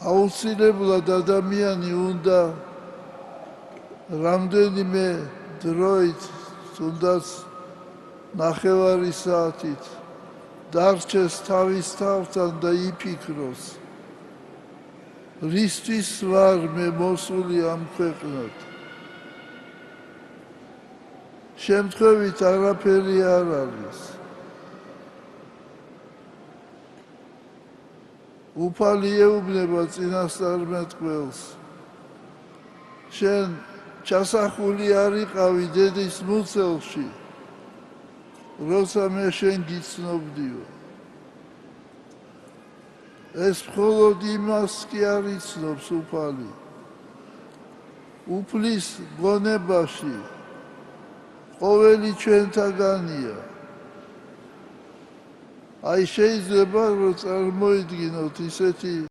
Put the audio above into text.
აუცილებლად ადამიანი უნდა რამდენიმე დროით, თუნდაც ნახევარი საათით დარჩეს თავის თავთან და იფიქროს, რისთვის ვარ მე მოსული ამ ქვეყნად. შემთხვევით არაფერი არ არის. უფალი ეუბნება წინასწარმეტყველს, შენ ჩასახული არ იყავი დედის მუცელში, როცა მე შენ გიცნობდიო. ეს მხოლოდ იმას კი არ იცნობს უფალი, უფლის გონებაში ყოველი ჩვენთაგანია. აი შეიძლება რომ წარმოიდგინოთ ისეთი